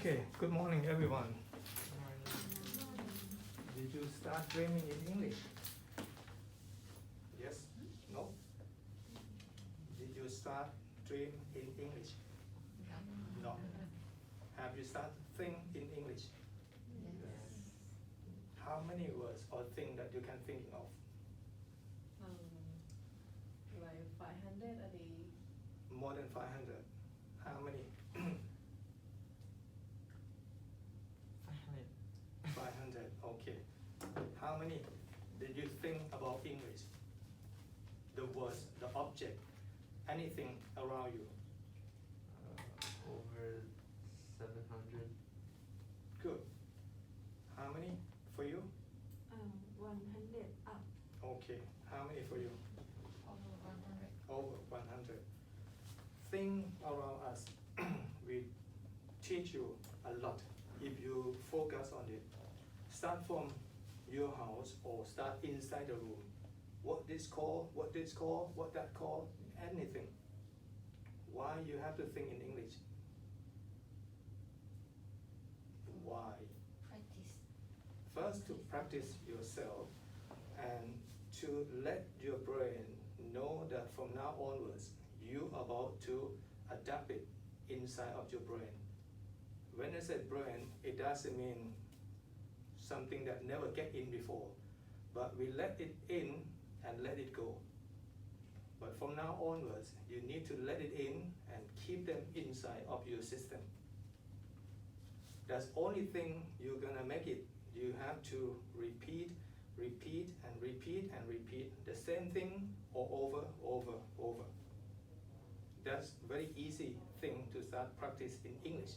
Okay, good morning everyone. Did you start dreaming in English? Yes? No? Did you start dream in English? No. Have you started think in English? Yes. How many words or things that you can think of? Like 500 a day. More than 500. How many? 500. Okay. How many did you think about English? The words, the object, anything around you. Over 700. Good. How many for you? 100 up. Okay. How many for you? Over 100. Over 100. Think around us. We teach you a lot if you focus on it. Start from your house or start inside the room. What this call, what this call, what that call, anything. Why you have to think in English? Why? Practice. First to practice yourself and to let your brain know that from now onwards you are about to adapt it inside of your brain. When I say brain, it doesn't mean something that never get in before, but we let it in and let it go. But from now onwards, you need to let it in and keep them inside of your system. That's only thing you're gonna make it. You have to repeat, repeat, and repeat, and repeat the same thing over. That's very easy thing to start practice in English.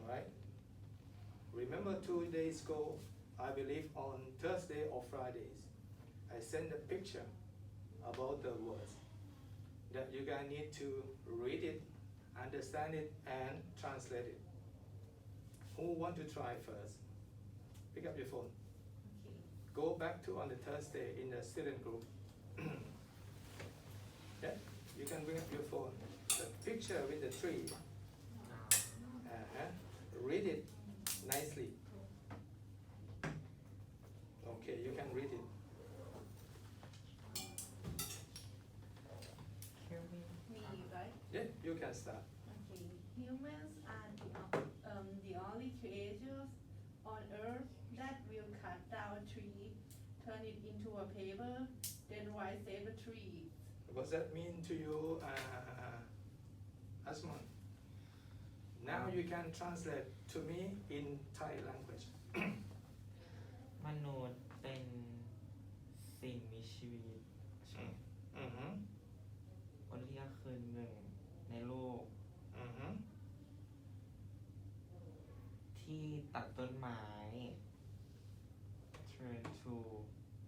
Right? Remember 2 days ago, I believe on Thursday or Fridays, I sent a picture about the words that you guys need to read it, understand it, and translate it. Who want to try first? Pick up your phone. Okay. Go back to on the Thursday in the student group. Yeah, you can bring up your phone. The picture with the tree. Read it nicely. Okay, you can read it. Me, right? Yeah, you can start. Okay. Humans are the only creatures on Earth that will cut down a tree, turn it into a paper, then write save the tree. What's that mean to you, Asman? Now you can translate to me in Thai language. มนุษย์เป็นสิ่งมีชีวิต Mm-hmm. คนที่ก็คือหนึ่งในโลก Mm-hmm. ที่ตัดต้นไม้ turn to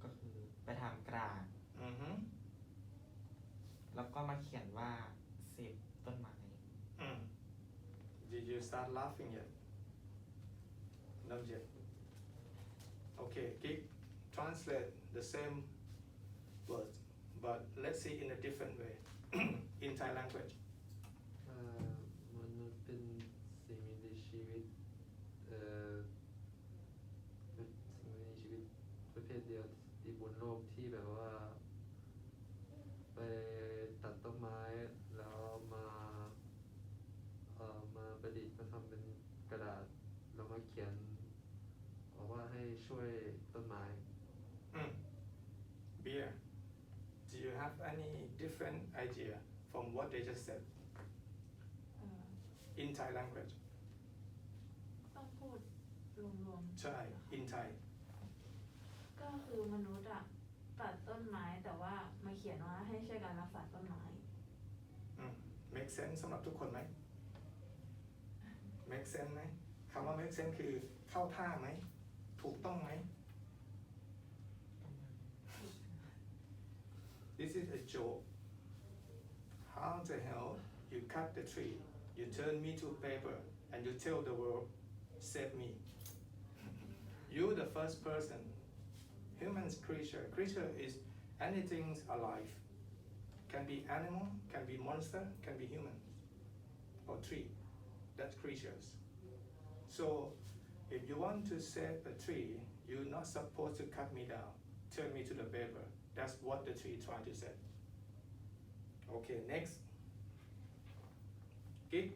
ก็คือไปทำกลาง Mm-hmm. แล้วก็มาเขียนว่า10ต้นไม้ Mm. Did you start laughing yet? Not yet. Okay, keep translate the same words, but let's see in a different way. In Thai language. มนุษย์เป็นสิ่งมีชีวิตเป็นสิ่งมีชีวิตประเภทเดียวที่บนโลกที่แบบว่าไปตัดต้นไม้แล้วมาประดิษฐ์มาทำเป็นกระดาษแล้วมาเขียนบอกว่าให้ช่วยต้นไม้ Beer. Do you have any different idea from what they just said เอ่อ in Thai language? ต้องพูดรวมๆ ใช่ in Thai. ก็คือมนุษย์อะตัดต้นไม้แต่ว่ามาเขียนว่าให้ช่วยกันรักษาต้นไม้ make sense สำหรับทุกคนไหม make sense ไหมคำว่า make sense คือเข้าท่าไหมถูกต้องไหม This is a joke. How the hell you cut the tree, you turn me to paper, and you tell the world, save me. You the first person. Human's creature. Creature is anything alive. Can be animal, can be monster, can be human, or tree. that creatures. So if you want to save a tree, you're not supposed to cut me down, turn me to the paper. That's what the tree trying to say. Okay, next. Gig,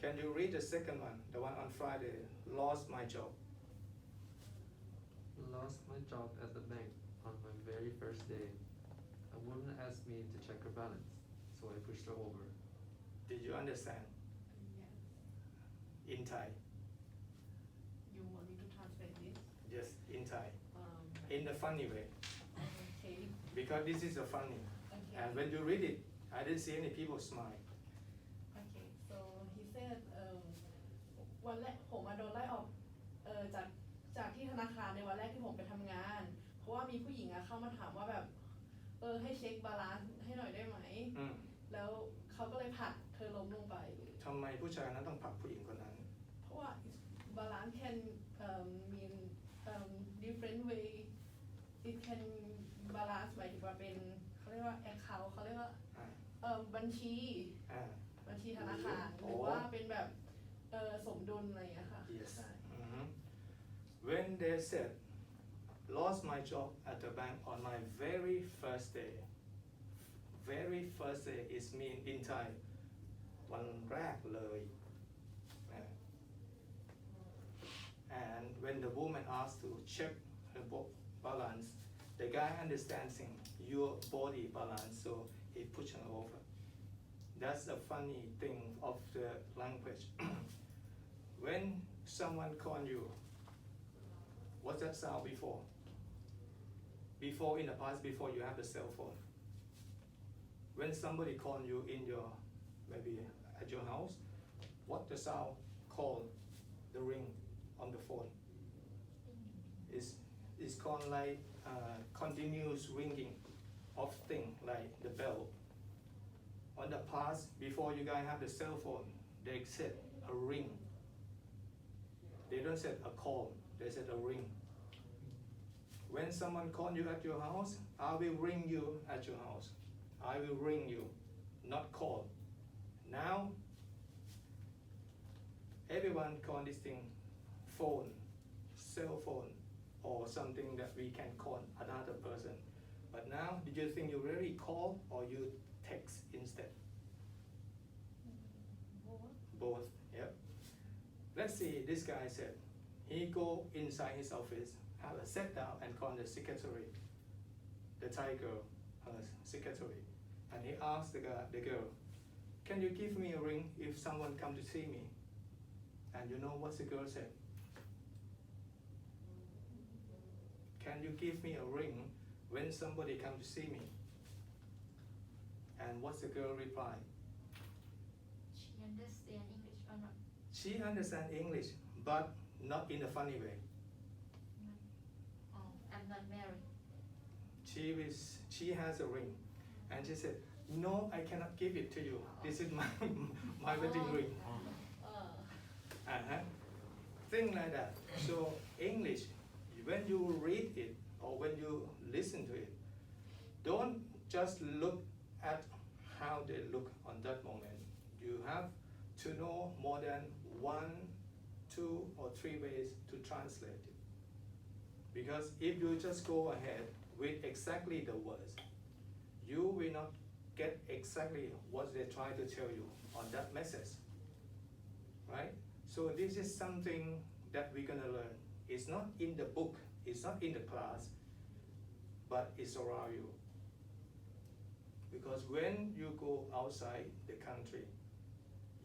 can you read the second one, the one on Friday? Lost my job. Lost my job at the bank on my very first day. A woman asked me to check her balance, so I pushed her over. Did you understand? Yes. In Thai. You want me to translate this? Yes, in Thai. In a funny way. Okay. Because this is a funny. Okay. And when you read it, I didn't see any people smile. Okay. So he said วันแรกผมมาโดนไล่ออกจากที่ธนาคารในวันแรกที่ผมไปทำงาน เพราะว่ามีผู้หญิงเข้ามาถามว่าแบบให้เช็คบาลานซ์ให้หน่อยได้ไหม แล้วเขาก็เลยผลักเธอล้มลงไป ทำไมผู้ชายนั้นต้องผลักผู้หญิงคนนั้น เพราะว่า balance can mean different way it can balance หมายถึงว่าเป็นเขาเรียกว่า account เขาเรียกว่าบัญชีธนาคารหรือว่าเป็นแบบสมดุลอะไรอย่างเงี้ยค่ะ Yes. When they said lost my job at the bank on my very first day. Very first day is mean in Thai วันแรกเลย And when the woman asked to check her balance, the guy understanding your body balance, so he pushed her over. That's the funny thing of the language. When someone call you, what's that sound before? Before in the past, before you have the cell phone. When somebody call you in your, maybe at your house, what the sound called the ring on the phone? It's called like continuous ringing of thing like the bell. On the past, before you guys have the cell phone, they said a ring. They don't say a call, they said a ring. When someone call you at your house, I will ring you at your house. I will ring you, not call. Now, everyone call this thing phone, cell phone, or something that we can call another person. But now, did you think you really call or you text instead? Both, yep. Let's see, this guy said, he go inside his office, have a sit down and call the secretary, the Thai girl, her secretary. And he asked the girl, can you give me a ring if someone come to see me? And you know what the girl said? Can you give me a ring when somebody come to see me? And what's the girl reply? She understand English or not? She understand English, but not in a funny way. Oh, I'm not married. She has a ring, and she said, no, I cannot give it to you. This is my wedding ring. Thing like that. So English, when you read it or when you listen to it, don't just look at how they look on that moment. You have to know more than 1, 2, or 3 ways to translate it. Because if you just go ahead with exactly the words, you will not get exactly what they try to tell you on that message, right? So this is something that we're gonna learn. It's not in the book, it's not in the class, but it's around you. Because when you go outside the country,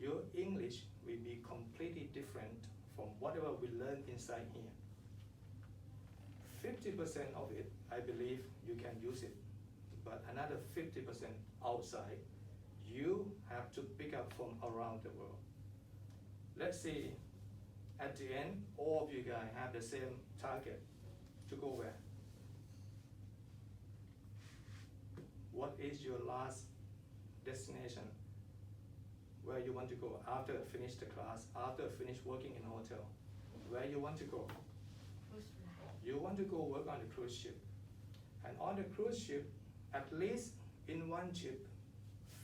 your English will be completely different from whatever we learn inside here. 50% of it, I believe you can use it, but another 50% outside, you have to pick up from around the world. Let's see, at the end, all of you guys have the same target to go where? What is your last destination? Where you want to go after finish the class, after finish working in a hotel? Where you want to go? You want to go work on the cruise ship. And on the cruise ship, at least in one ship,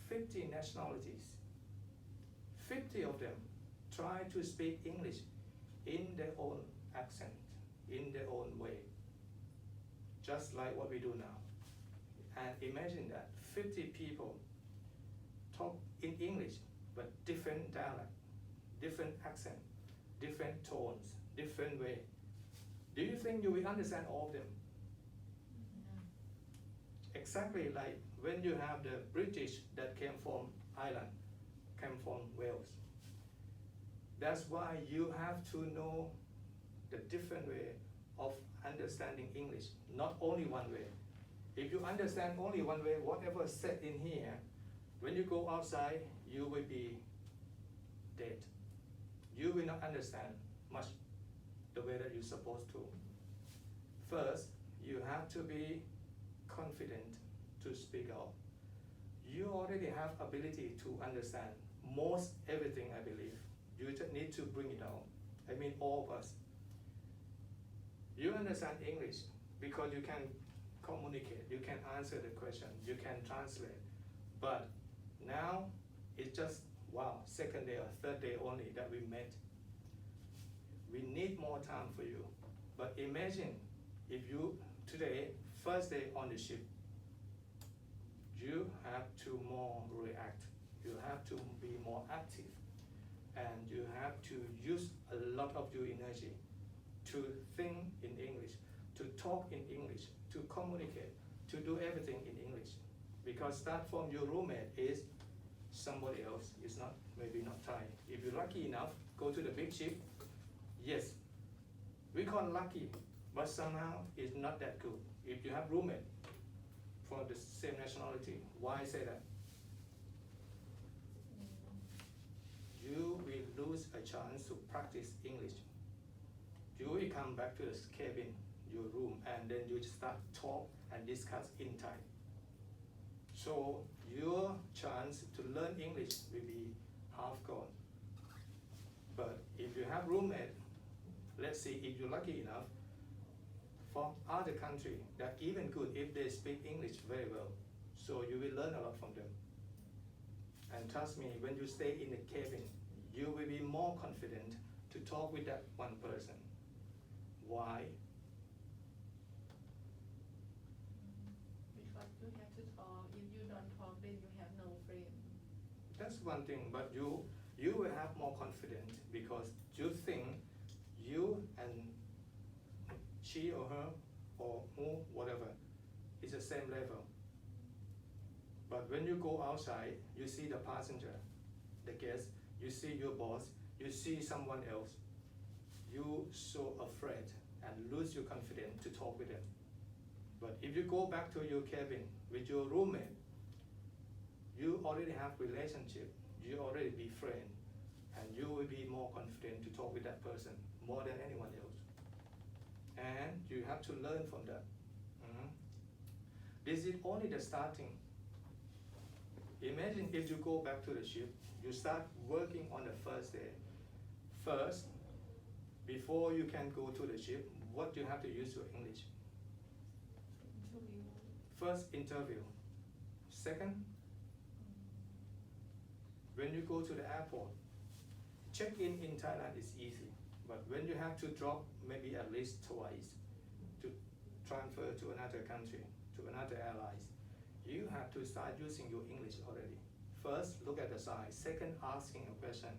50 nationalities. 50 of them try to speak English in their own accent, in their own way, just like what we do now. And imagine that 50 people talk in English, but different dialect, different accent, different tones, different way. Do you think you will understand all of them? Exactly like when you have the British that came from Ireland, came from Wales. That's why you have to know the different way of understanding English, not only one way. If you understand only one way, whatever said in here, when you go outside, you will be dead. You will not understand much the way that you're supposed to. First, you have to be confident to speak out. You already have ability to understand most everything, I believe. You just need to bring it out. I mean, all of us. You understand English because you can communicate, you can answer the question, you can translate. But now it's just, wow, second day or third day only that we met. We need more time for you. But imagine if you, today, first day on the ship, you have to more react. You have to be more active. And you have to use a lot of your energy to think in English, to talk in English, to communicate, to do everything in English. Because start from your roommate is somebody else, is not, maybe not Thai. If you're lucky enough, go to the big ship, yes, we call lucky, but somehow it's not that good. If you have roommate from the same nationality, why say that? You will lose a chance to practice English. You will come back to the cabin, your room, and then you start talk and discuss in Thai. So your chance to learn English will be half gone. But if you have roommate, let's see if you're lucky enough, from other country that even good if they speak English very well. So you will learn a lot from them. And trust me, when you stay in the cabin, you will be more confident to talk with that one person. Why? Because you have to talk. If you don't talk, then you have no friend. That's one thing, but you will have more confidence because you think you and she or her or who, whatever, is the same level. But when you go outside, you see the passenger, the guest, you see your boss, you see someone else, you so afraid and lose your confidence to talk with them. But if you go back to your cabin with your roommate, you already have relationship, you already be friend, and you will be more confident to talk with that person more than anyone else. And you have to learn from that. This is only the starting. Imagine if you go back to the ship, you start working on the first day. First, before you can go to the ship, what you have to use your English? Interview. First, interview. Second, when you go to the airport, check-in Thailand is easy. But when you have to drop maybe at least twice to transfer to another country, to another airlines, you have to start using your English already. First, look at the size. Second, asking a question.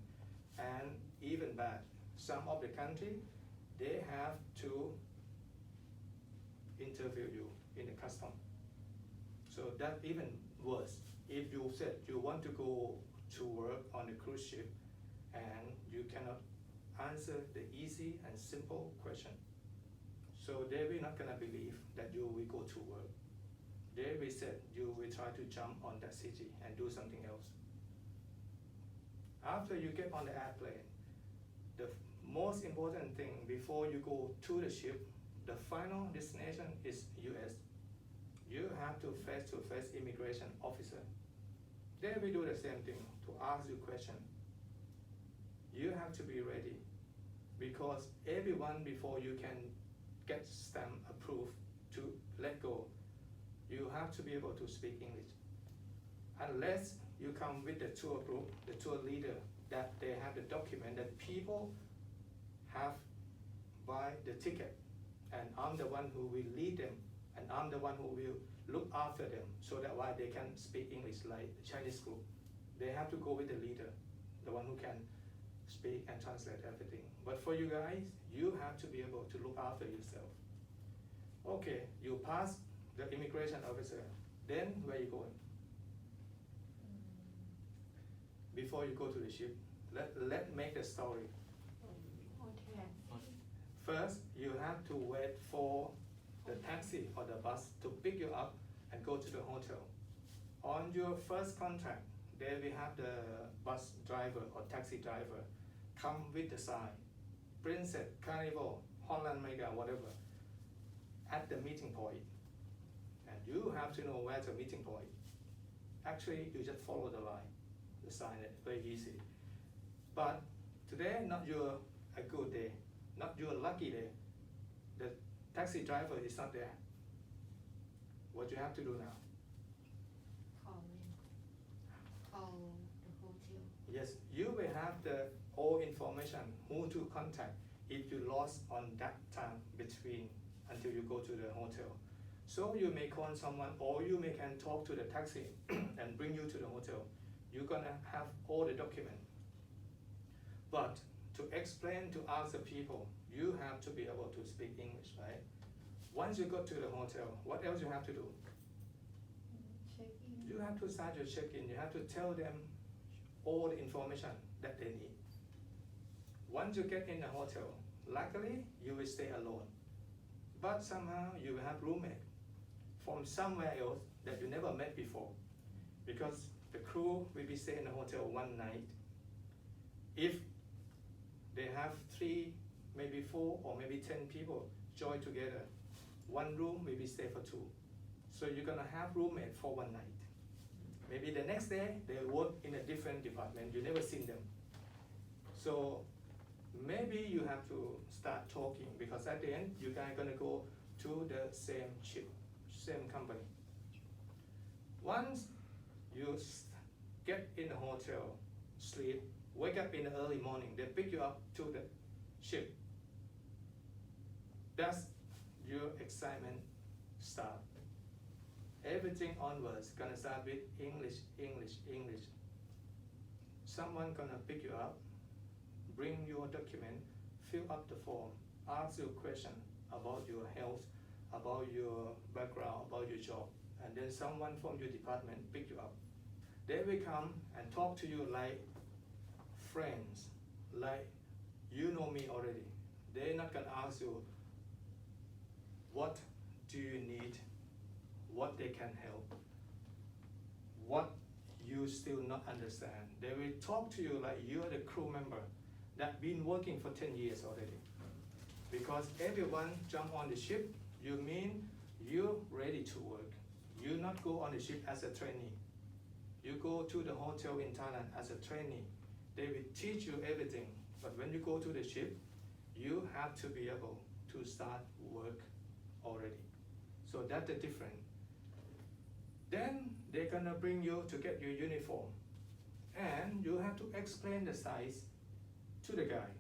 And even bad, some of the country, they have to interview you in the custom. So that even worse. If you said you want to go to work on a cruise ship and you cannot answer the easy and simple question, so they will not gonna believe that you will go to work. They will say you will try to jump on that city and do something else. After you get on the airplane, the most important thing before you go to the ship, the final destination is US. You have to face immigration officer. They will do the same thing to ask you question. You have to be ready because everyone before you can get stamp approved to let go, you have to be able to speak English. Unless you come with the tour group, the tour leader, that they have the document that people have buy the ticket, and I'm the one who will lead them, and I'm the one who will look after them, so that why they can speak English like the Chinese group. They have to go with the leader, the one who can speak and translate everything. But for you guys, you have to be able to look after yourself. Okay, you pass the immigration officer. Then where you going? Before you go to the ship, let make the story. Hotel. First, you have to wait for the taxi or the bus to pick you up and go to the hotel. On your first contract, there we have the bus driver or taxi driver come with the sign, Princess, Carnival, Holland Mega, whatever, at the meeting point. And you have to know where's the meeting point. Actually, you just follow the line, the sign, it's very easy. But today, not your a good day, not your lucky day. The taxi driver is not there. What you have to do now? Call the hotel. Yes, you will have the all information, who to contact if you lost on that time between until you go to the hotel. So you may call someone, or you may can talk to the taxi and bring you to the hotel. You're gonna have all the document. But to explain, to ask the people, you have to be able to speak English, right? Once you go to the hotel, what else you have to do? Check in. You have to start your check-in. You have to tell them all the information that they need. Once you get in the hotel, luckily you will stay alone. But somehow you will have roommate from somewhere else that you never met before, because the crew will be staying in the hotel one night. If they have 3, maybe 4, or maybe 10 people join together, one room will be stay for 2. So you're gonna have roommate for one night. Maybe the next day they work in a different department, you never seen them. So maybe you have to start talking, because at the end you guys gonna go to the same ship, same company. Once you get in the hotel, sleep, wake up in the early morning, they pick you up to the ship. That's your excitement start. Everything onwards gonna start with English, English, English. Someone gonna pick you up, bring your document, fill up the form, ask you a question about your health, about your background, about your job, and then someone from your department pick you up. They will come and talk to you like friends, like you know me already. They're not gonna ask you what do you need, what they can help, what you still not understand. They will talk to you like you're the crew member that been working for 10 years already. Because everyone jump on the ship, you mean you're ready to work. You not go on the ship as a trainee. You go to the hotel in Thailand as a trainee. They will teach you everything. But when you go to the ship, you have to be able to start work already. So that's the difference. Then they're gonna bring you to get your uniform. And you have to explain the size to the guy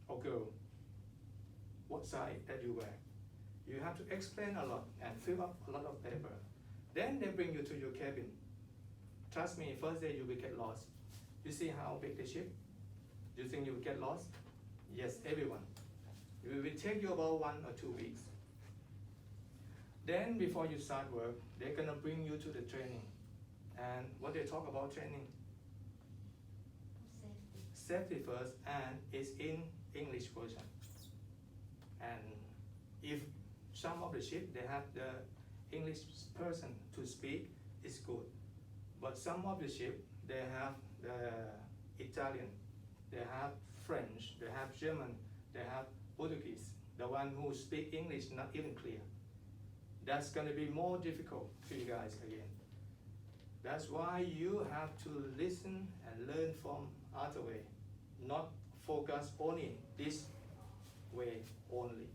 or girl, what size that you wear. You have to explain a lot and fill up a lot of paper. Then they bring you to your cabin. Trust me, first day you will get lost. You see how big the ship? Do you think you will get lost? Yes, everyone. It will take you about 1 or 2 weeks. Then before you start work, they're gonna bring you to the training. And what they talk about training? Safety first, and it's in English version. And if some of the ship they have the English person to speak, it's good. But some of the ship they have the Italian, they have French, they have German, they have Portuguese. The one who speak English not even clear. That's gonna be more difficult for you guys again. That's why you have to listen and learn from other way, not focus only this way only,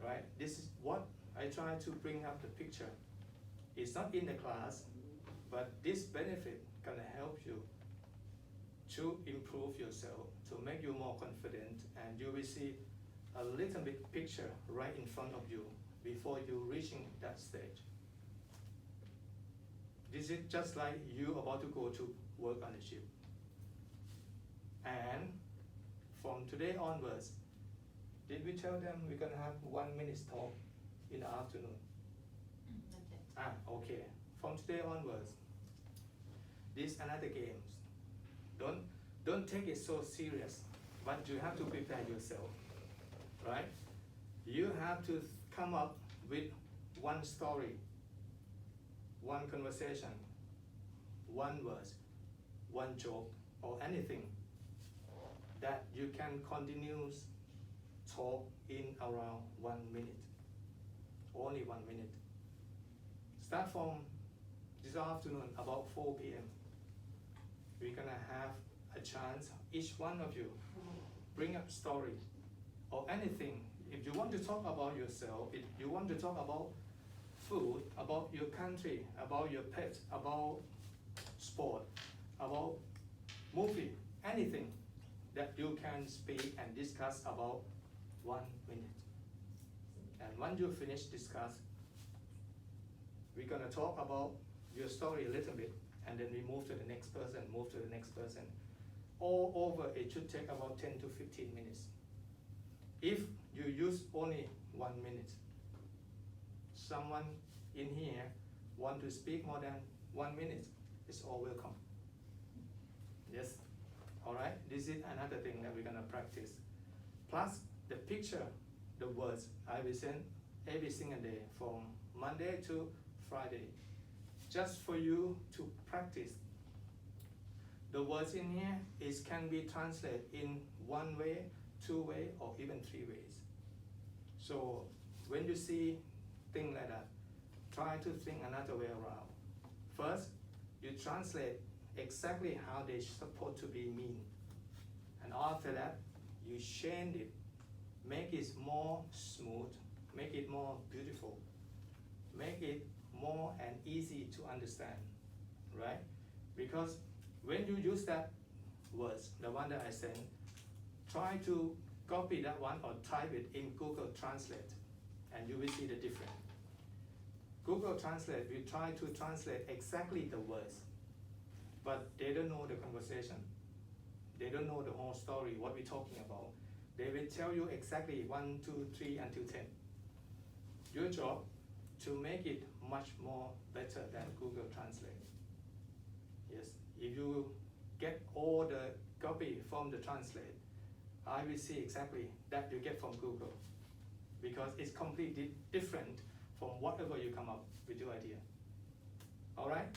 right? This is what I try to bring up the picture. It's not in the class, but this benefit gonna to improve yourself, to make you more confident, and you will see a little bit picture right in front of you before you reaching that stage. This is just like you about to go to work on a ship. And from today onwards, did we tell them we're gonna have 1 minute talk in the afternoon? Okay. From today onwards, these another games. Don't take it so serious, but you have to prepare yourself, right? You have to come up with one story, one conversation, one verse, one joke, or anything that you can continue talk in around 1 minute. Only 1 minute. Start from this afternoon about 4 p.m. We're gonna have a chance, each one of you, bring up story or anything. If you want to talk about yourself, if you want to talk about food, about your country, about your pet, about sport, about movie, anything that you can speak and discuss about 1 minute. And once you finish discuss, we're gonna talk about your story a little bit, and then we move to the next person, move to the next person. All over, it should take about 10 to 15 minutes. If you use only 1 minute, someone in here want to speak more than 1 minute, it's all welcome. Yes? All right? This is another thing that we're gonna practice. Plus, the picture, the words, I will send every single day from Monday to Friday, just for you to practice. The words in here can be translated in 1 way, 2 way, or even 3 ways. So when you see things like that, try to think another way around. First, you translate exactly how they're supposed to be mean. And after that, you change it, make it more smooth, make it more beautiful, make it more and easy to understand, right? Because when you use that words, the one that I sent, try to copy that one or type it in Google Translate, and you will see the difference. Google Translate, we try to translate exactly the words, but they don't know the conversation. They don't know the whole story, what we're talking about. They will tell you exactly 1, 2, 3 until 10. Your job to make it much more better than Google Translate. Yes, if you get all the copy from the translate, I will see exactly that you get from Google, because it's completely different from whatever you come up with your idea. All right?